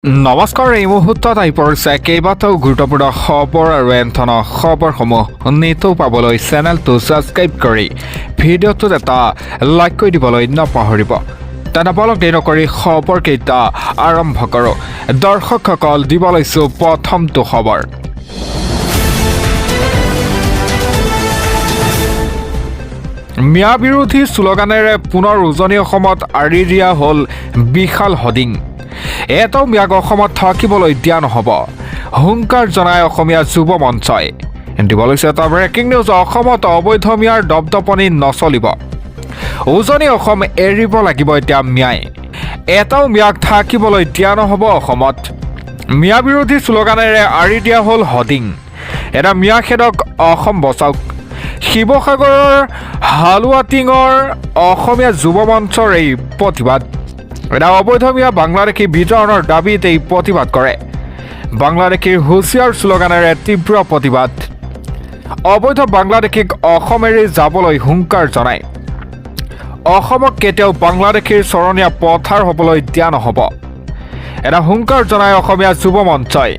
নমস্কাৰ। এই মুহূৰ্তত আহি পৰিছে কেইবাটাও গুৰুত্বপূৰ্ণ খবৰ আৰু এনে খবৰসমূহ নিতৌ পাবলৈ চেনেলটো ছাবস্ক্ৰাইব কৰি ভিডিঅ'টোত এটা লাইক কৰি দিবলৈ নাপাহৰিব। তেনে বলক দেৰি নকৰি খবৰকেইটা আৰম্ভ কৰোঁ। দৰ্শকসকল, দিব লৈছোঁ প্ৰথমটো খবৰ। মিয়া বিৰোধী শ্লোগানেৰে পুনৰ উজনি অসমত আঁৰি দিয়া হ'ল বিশাল হৰ্ডিং। এটাও মিয়াক অসমত থাকিবলৈ দিয়া নহ'ব, হুংকাৰ জনাই অসমীয়া যুৱ মঞ্চই। দিব লৈছে এটা ব্ৰেকিং নিউজ। অসমত অবৈধ মিয়াৰ দপদপনি নচলিব, উজনি অসম এৰিব লাগিব এতিয়া মিয়াই। এটাও মিয়াক থাকিবলৈ দিয়া নহ'ব অসমত। মিয়া বিৰোধী শ্লোগানেৰে আঁৰি দিয়া হ'ল হৰ্ডিং। এটা মিয়া খেদক অসম বচাওক। শিৱসাগৰৰ হালুৱাটিঙৰ অসমীয়া যুৱ মঞ্চৰ এই প্ৰতিবাদ। এটা অবৈধ মিয়া বাংলাদেশী বিতৰণৰ দাবীত এই প্ৰতিবাদ কৰে। বাংলাদেশীৰ হুঁচিয়াৰ শ্লোগানেৰে তীব্ৰ প্ৰতিবাদ। অবৈধ বাংলাদেশীক অসম এৰি যাবলৈ হুংকাৰ জনায়। অসমক কেতিয়াও বাংলাদেশীৰ চৰণীয়া পথাৰ হ'বলৈ দিয়া নহ'ব, এটা হুংকাৰ জনায় অসমীয়া যুৱ মঞ্চই।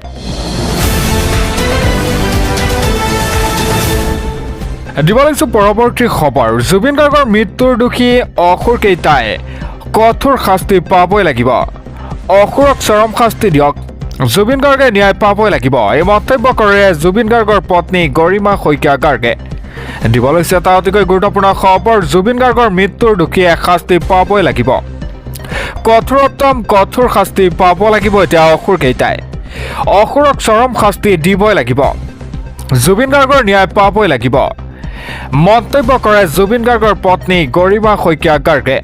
দিব লৈছোঁ পৰৱৰ্তী খবৰ। জুবিন গাৰ্গৰ মৃত্যুৰ দোষী অসুৰকেইটাই কঠোৰ শাস্তি পাবই লাগিব। অসুৰক চৰম শাস্তি দিয়ক, জুবিন গাৰ্গে ন্যায় পাবই লাগিব। এই মন্তব্য কৰে জুবিন গাৰ্গৰ পত্নী গৰিমা শইকীয়া গাৰ্গে। দিব লৈছে এটা অতিকৈ গুৰুত্বপূৰ্ণ খবৰ। জুবিন গাৰ্গৰ মৃত্যুৰ দোষীয়ে শাস্তি পাবই লাগিব। কঠোৰতম কঠোৰ শাস্তি পাব লাগিব এতিয়া অসুৰকেইটাই। অসুৰক চৰম শাস্তি দিবই লাগিব, জুবিন গাৰ্গৰ ন্যায় পাবই লাগিব। মন্তব্য কৰে জুবিন গাৰ্গৰ পত্নী গৰিমা শইকীয়া গাৰ্গে।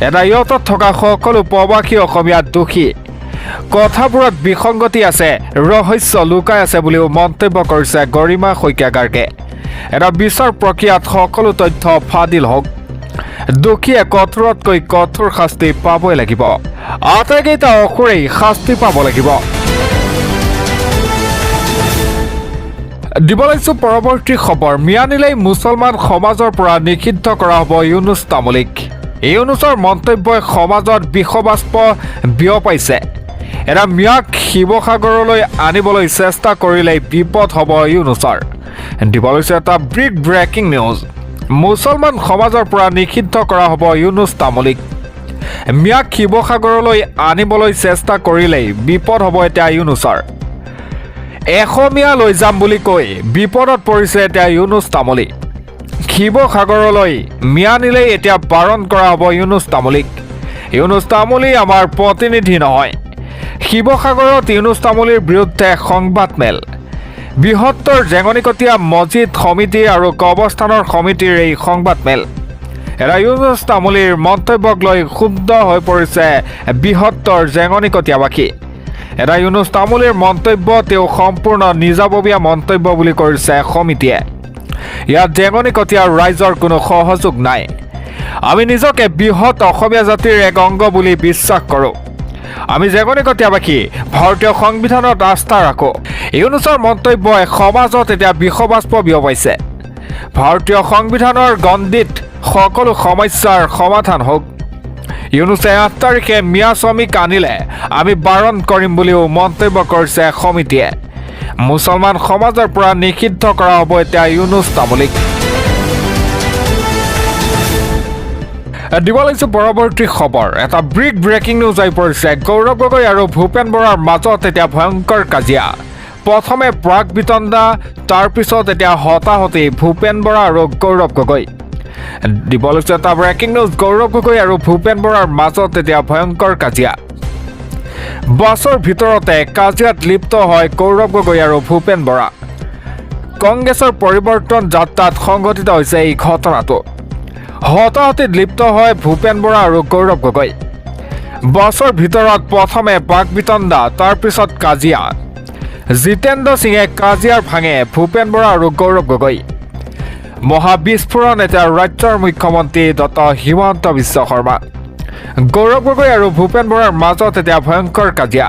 এটা ইয়তত থকা সকলো প্ৰৱাসী অসমীয়া দোষী। কথাবোৰত বিসংগতি আছে, ৰহস্য লুকাই আছে বুলিও মন্তব্য কৰিছে গৰিমা শইকীয়া গাৰ্গে। এটা বিচাৰ প্ৰক্ৰিয়াত সকলো তথ্য ফাদিল হওক, দোষীয়ে কঠোৰতকৈ কঠোৰ শাস্তি পাবই লাগিব। আটাইকেইটা অসুৰেই শাস্তি পাব লাগিব। দিব লৈছোঁ পৰৱৰ্তী খবৰ। মিয়া নিলেই মুছলমান সমাজৰ পৰা নিষিদ্ধ কৰা হ'ব ইউনুছ তামুলীক। ইউনুছৰ মন্তব্যই সমাজত বিষবাষ্প বিয়পাইছে। এটা মিয়াক শিৱসাগৰলৈ আনিবলৈ চেষ্টা কৰিলেই বিপদ হ'ব ইউনুছৰ। দিব লৈছে এটা বিগ ব্ৰেকিং নিউজ। মুছলমান সমাজৰ পৰা নিষিদ্ধ কৰা হ'ব ইউনুছ তামুলীক। মিয়াক শিৱসাগৰলৈ আনিবলৈ চেষ্টা কৰিলেই বিপদ হ'ব এতিয়া ইউনুছৰ। এসমীয়া লৈ যাম বুলি কৈ বিপদত পৰিছে এতিয়া ইউনুছ তামুলী। শিৱসাগৰলৈ মিয়া নিলেই এতিয়া বাৰণ কৰা হ'ব ইউনুছ তামুলীক। ইউনুছ তামুলী আমাৰ প্ৰতিনিধি নহয়। শিৱসাগৰত ইউনুছ তামুলীৰ বিৰুদ্ধে সংবাদমেল। বৃহত্তৰ জেঙনিকটীয়া মছজিদ সমিতি আৰু কবৰস্থানৰ সমিতিৰ এই সংবাদমেল। এটা ইউনুছ তামুলীৰ মন্তব্যক লৈ ক্ষুব্ধ হৈ পৰিছে বৃহত্তৰ জেঙনিকটীয়াবাসী। এটা ইউনুছ তামুলীৰ মন্তব্য তেওঁ সম্পূৰ্ণ নিজাববীয়া মন্তব্য বুলি কৰিছে সমিতিয়ে। ইয়াত জেঙনিকটীয়া ৰাইজৰ কোনো সহযোগ নাই। আমি নিজকে বৃহৎ অসমীয়া জাতিৰ এক অংগ বুলি বিশ্বাস কৰোঁ। আমি জেঙনিকটীয়াবাসী ভাৰতীয় সংবিধানত আস্থা ৰাখোঁ। ইউনুছৰ মন্তব্যই সমাজত এতিয়া বিষবাষ্প বিয়পাইছে। ভাৰতীয় সংবিধানৰ গণ্ডিত সকলো সমস্যাৰ সমাধান হওক। ইউনুছে 8 তাৰিখে মিয়া শ্ৰমিক আনিলে আমি বাৰণ কৰিম বুলিও মন্তব্য কৰিছে সমিতিয়ে। মুছলমান সমাজৰ পৰা নিষিদ্ধ কৰা হ'ব এতিয়া ইউনুছ তামুলীক। দিব লৈছোঁ পৰৱৰ্তী খবৰ। এটা বিগ ব্ৰেকিং নিউজ আহি পৰিছে। গৌৰৱ গগৈ আৰু ভূপেন বৰাৰ মাজত এতিয়া ভয়ংকৰ কাজিয়া। প্ৰথমে প্ৰাক বিতণ্ডা, তাৰপিছত এতিয়া হতাহতি ভূপেন বৰা আৰু গৌৰৱ গগৈ। দিব লৈছোঁ এটা ব্ৰেকিং নিউজ। গৌৰৱ গগৈ আৰু ভূপেন বৰাৰ মাজত এতিয়া ভয়ংকৰ কাজিয়া। বাছৰ ভিতৰতে কাজিয়াত লিপ্ত হয় গৌৰৱ গগৈ আৰু ভূপেন বৰা। কংগ্ৰেছৰ পৰিৱৰ্তন যাত্ৰাত সংঘটিত হৈছে এই ঘটনাটো। হতাহতিত লিপ্ত হয় ভূপেন বৰা আৰু গৌৰৱ গগৈ। বাছৰ ভিতৰত প্ৰথমে বাক বিতণ্ডা, তাৰপিছত কাজিয়া। জিতেন্দ্ৰ সিঙে কাজিয়াৰ ভাঙে ভূপেন বৰা আৰু গৌৰৱ গগৈ। মহাবিস্ফোৰণ এতিয়া ৰাজ্যৰ মুখ্যমন্ত্ৰী ডক্টৰ হিমন্ত বিশ্ব শৰ্মা। গৌৰৱ গগৈ আৰু ভূপেন বৰাৰ মাজত এতিয়া ভয়ংকৰ কাজিয়া।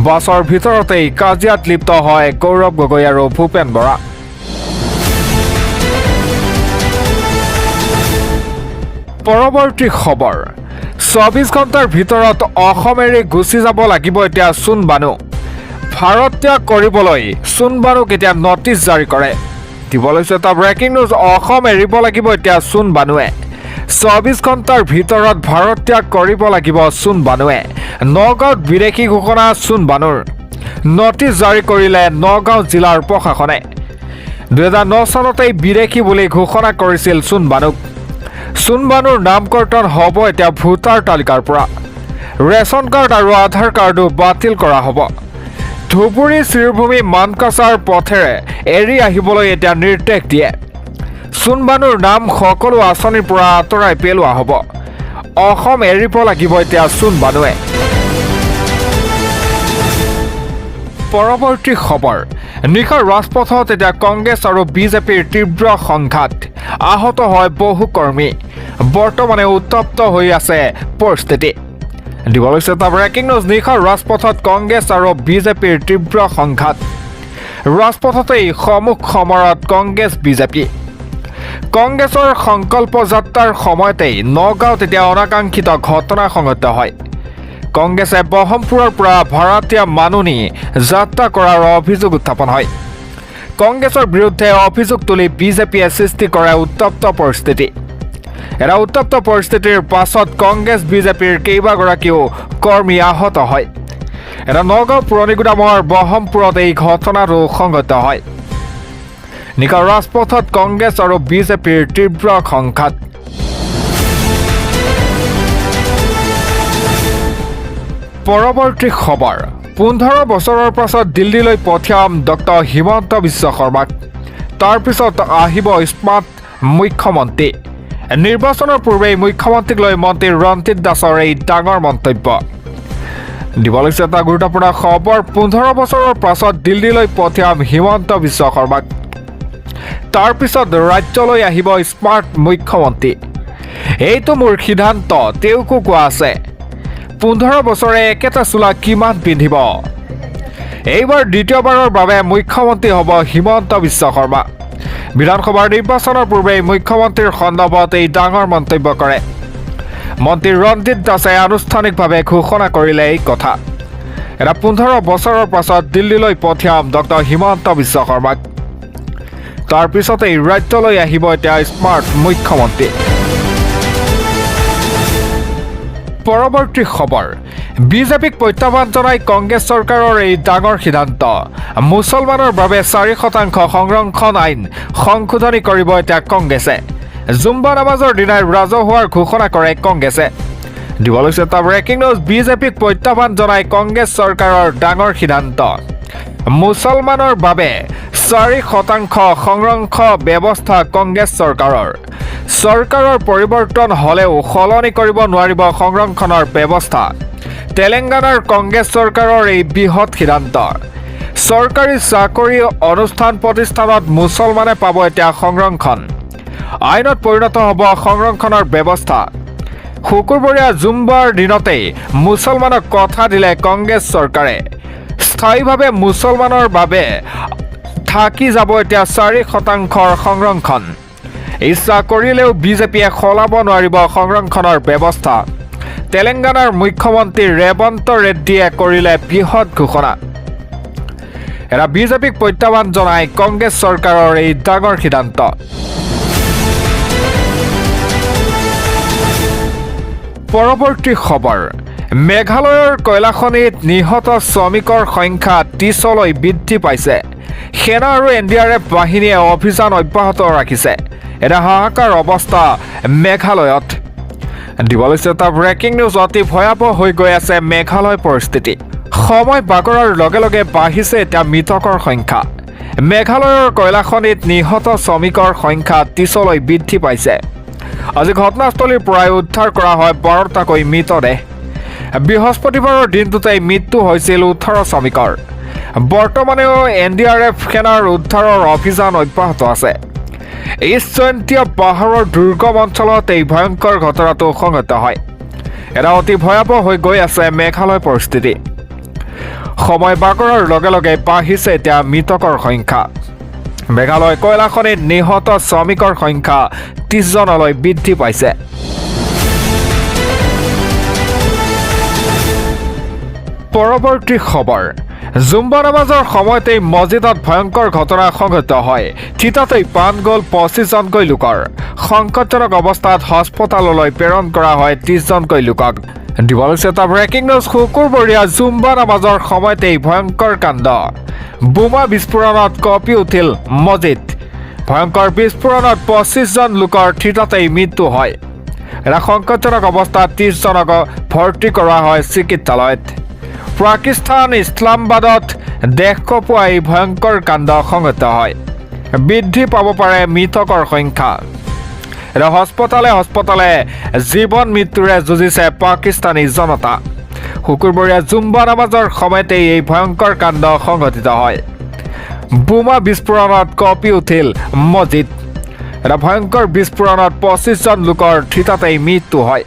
বাছৰ ভিতৰতেই কাজিয়াত লিপ্ত হয় গৌৰৱ গগৈ আৰু ভূপেন বৰা। পৰৱৰ্তী খবৰ। 24 ঘণ্টাৰ ভিতৰত অসম এৰি গুচি যাব লাগিব এতিয়া চুনবানু ভাৰত ত্যাগ কৰিবলৈ চুনবানুক এতিয়া নটিচ জাৰি কৰে দিব লৈছে এটা ব্ৰেকিং নিউজ অসম এৰিব লাগিব এতিয়া চুনবানুৱে 24 ঘণ্টাৰ ভিতৰত ভাৰত ত্যাগ কৰিব লাগিব চুনবানুৱে নগাঁৱত বিদেশী ঘোষণা চুনবানুৰ নটিচ জাৰি কৰিলে নগাঁও জিলাৰ প্ৰশাসনে 2009 চনতে বিদেশী বুলি ঘোষণা কৰিছিল চুনবানুক চুনবানুৰ নামকৰ্তন হ'ব এতিয়া ভোটাৰ তালিকাৰ পৰা ৰেচন কাৰ্ড আৰু আধাৰ কাৰ্ডো বাতিল কৰা হ'ব ধুবুৰী শ্ৰীভূমি মানকাছাৰ পথেৰে এৰি আহিবলৈ এতিয়া নিৰ্দেশ দিয়ে চুনবানুৰ নাম সকলো আঁচনিৰ পৰা আঁতৰাই পেলোৱা হ'ব অসম এৰিব লাগিব এতিয়া চুনবানুৱে পৰৱৰ্তী খবৰ নিশা ৰাজপথত এতিয়া কংগ্ৰেছ আৰু বিজেপিৰ তীব্ৰ সংঘাত আহত হয় বহু কৰ্মী বৰ্তমানে উত্তপ্ত হৈ আছে পৰিস্থিতি দিব লৈছে এটা ব্ৰেকিং নিউজ নিশা ৰাজপথত কংগ্ৰেছ আৰু বিজেপিৰ তীব্ৰ সংঘাত ৰাজপথতেই সমুখ সমৰত কংগ্ৰেছ বিজেপি কংগ্ৰেছৰ সংকল্প যাত্ৰাৰ সময়তেই নগাঁৱত এতিয়া অনাকাংক্ষিত ঘটনা সংঘটিত হয় কংগ্ৰেছে বহমপুৰৰ পৰা ভাড়াতীয়া মানুহ নি যাত্ৰা কৰাৰ অভিযোগ উত্থাপন হয় কংগ্ৰেছৰ বিৰুদ্ধে অভিযোগ তুলি বিজেপিয়ে সৃষ্টি কৰে উত্তপ্ত পৰিস্থিতি এৰা উত্তপ্ত পৰিস্থিতিৰ পাছত কংগ্ৰেছ বিজেপিৰ কেইবাগৰাকীও কৰ্মী আহত হয় এৰা নগাঁও পুৰণিগুদামৰ বহমপুৰত এই ঘটনাটো সংঘটিত হয় নিশা ৰাজপথত কংগ্ৰেছ আৰু বিজেপিৰ তীব্ৰ সংঘাত পৰৱৰ্তী খবৰ 15 বছৰৰ পাছত দিল্লীলৈ পঠিয়াম ডক্টৰ হিমন্ত বিশ্ব শৰ্মাক তাৰ পিছত আহিব স্মাৰ্ট মুখ্যমন্ত্ৰী নিৰ্বাচনৰ পূৰ্বেই মুখ্যমন্ত্ৰীক লৈ মন্ত্ৰী ৰঞ্জিত দাসৰ এই ডাঙৰ মন্তব্য দিব লৈছে এটা গুৰুত্বপূৰ্ণ খবৰ 15 বছৰৰ পাছত দিল্লীলৈ পঠিয়াম হিমন্ত বিশ্ব শৰ্মাক তাৰ পিছত ৰাজ্যলৈ আহিব স্মাৰ্ট মুখ্যমন্ত্ৰী এইটো মোৰ সিদ্ধান্ত তেওঁকো কোৱা আছে 15 বছৰে একেটা চোলা কিমান পিন্ধিব এইবাৰ দ্বিতীয়বাৰৰ বাবে মুখ্যমন্ত্ৰী হ'ব হিমন্ত বিশ্ব শৰ্মা বিধানসভাৰ নিৰ্বাচনৰ পূৰ্বে মুখ্যমন্ত্ৰীৰ সন্দৰ্ভত এই ডাঙৰ মন্তব্য কৰে মন্ত্ৰী ৰঞ্জিত দাসে আনুষ্ঠানিকভাৱে ঘোষণা কৰিলে এই কথা এটা 15 বছৰৰ পাছত দিল্লীলৈ পঠিয়াম ডক্টৰ হিমন্ত বিশ্ব শৰ্মাক তাৰ পিছতেই ৰাজ্যলৈ আহিব এতিয়া স্মাৰ্ট মুখ্যমন্ত্ৰী পৰৱৰ্তী খবৰ বিজেপিক প্ৰত্যাহ্বান জনাই কংগ্ৰেছ চৰকাৰৰ এই ডাঙৰ সিদ্ধান্ত মুছলমানৰ বাবে 4% সংৰক্ষণ আইন সংশোধনী কৰিব এতিয়া কংগ্ৰেছে জুম্বা নামাজৰ দিনাই ৰাজহুৱাৰ ঘোষণা কৰে কংগ্ৰেছে দিব লৈছে এটা ব্ৰেকিং নিউজ বিজেপিক প্ৰত্যাহ্বান জনাই কংগ্ৰেছ চৰকাৰৰ ডাঙৰ সিদ্ধান্ত মুছলমানৰ বাবে 4% সংৰক্ষণ ব্যৱস্থা কংগ্ৰেছ চৰকাৰৰ পৰিৱৰ্তন হ'লেও সলনি কৰিব নোৱাৰিব সংৰক্ষণৰ ব্যৱস্থা তেলেংগানাৰ কংগ্ৰেছ চৰকাৰৰ এই বৃহৎ সিদ্ধান্ত চৰকাৰী চাকৰি অনুষ্ঠান প্ৰতিষ্ঠানত মুছলমানে পাব এতিয়া সংৰক্ষণ আইনত পৰিণত হ'ব সংৰক্ষণৰ ব্যৱস্থা শুকুৰবৰীয়া জুম্বাৰ দিনতেই মুছলমানক কথা দিলে কংগ্ৰেছ চৰকাৰে স্থায়ীভাৱে মুছলমানৰ বাবে থাকি যাব এতিয়া 4% সংৰক্ষণ ইচ্ছা কৰিলেও বিজেপিয়ে সলাব নোৱাৰিব সংৰক্ষণৰ ব্যৱস্থা তেলেংগানাৰ মুখ্যমন্ত্ৰী ৰেৱন্ত ৰেড্ডীয়ে কৰিলে বৃহৎ ঘোষণা এৰা বিজেপিক প্ৰত্যাহ্বান জনাই কংগ্ৰেছ চৰকাৰৰ এই ডাঙৰ সিদ্ধান্ত পৰৱৰ্তী খবৰ মেঘালয়ৰ কয়লাখনিত নিহত শ্ৰমিকৰ সংখ্যা 30লৈ বৃদ্ধি পাইছে সেনা আৰু NDRF বাহিনীয়ে অভিযান অব্যাহত ৰাখিছে এটা হাহাকাৰ অৱস্থা মেঘালয়ত দিব লৈছে এটা ব্ৰেকিং নিউজ অতি ভয়াৱহ হৈ গৈ আছে মেঘালয় পৰিস্থিতি সময় বাগৰাৰ লগে লগে বাঢ়িছে এতিয়া মৃতকৰ সংখ্যা মেঘালয়ৰ কয়লাখনিত নিহত শ্ৰমিকৰ সংখ্যা 30লৈ বৃদ্ধি পাইছে আজি ঘটনাস্থলীৰ পৰাই উদ্ধাৰ কৰা হয় 12টাকৈ মৃতদেহ বৃহস্পতিবাৰৰ দিনটোতেই মৃত্যু হৈছিল 18 শ্ৰমিকৰ বৰ্তমানেও NDRF সেনাৰ উদ্ধাৰৰ অভিযান অব্যাহত আছে ইষ্ট জয়ন্তীয়া পাহাৰৰ দুৰ্গম অঞ্চলত এই ভয়ংকৰ ঘটনাটো সংঘটিত হয় এটা অতি ভয়াৱহ হৈ গৈ আছে মেঘালয় পৰিস্থিতি সময় বাগৰাৰ লগে লগে বাঢ়িছে এতিয়া মৃতকৰ সংখ্যা মেঘালয় কয়লাখনিত নিহত শ্ৰমিকৰ সংখ্যা 30জনলৈ বৃদ্ধি পাইছে পৰৱৰ্তী খবৰ জুম্বা নামাজৰ সময়তেই মছজিদত ভয়ংকৰ ঘটনা সংঘটিত হয় থিতাতেই প্ৰাণ গ'ল 25জনকৈ লোকৰ সংকটজনক অৱস্থাত হস্পিটাললৈ প্ৰেৰণ কৰা হয় 30জনকৈ লোকক দিবলৈছে এটা ব্ৰেকিং নিউজ শুকুৰবৰীয়া জুম্বা নামাজৰ সময়তেই ভয়ংকৰ কাণ্ড বোমা বিস্ফোৰণত কঁপি উঠিল মছজিদ ভয়ংকৰ বিস্ফোৰণত 25জন লোকৰ থিতাতেই মৃত্যু হয় এটা সংকটজনক অৱস্থাত 30জনক ভৰ্তি কৰা হয় চিকিৎসালয়ত পাকিস্তান ইছলামাবাদত দেশ কঁপোৱা এই ভয়ংকৰ কাণ্ড সংঘটিত হয় বৃদ্ধি পাব পাৰে মৃতকৰ সংখ্যা এটা হস্পিটালে জীৱন মৃত্যুৰে যুঁজিছে পাকিস্তানী জনতা শুকুৰবৰীয়া জুম্বা নামাজৰ সময়তেই এই ভয়ংকৰ কাণ্ড সংঘটিত হয় বোমা বিস্ফোৰণত কঁপি উঠিল মছজিদ এটা ভয়ংকৰ বিস্ফোৰণত 25জন লোকৰ থিতাতেই মৃত্যু হয়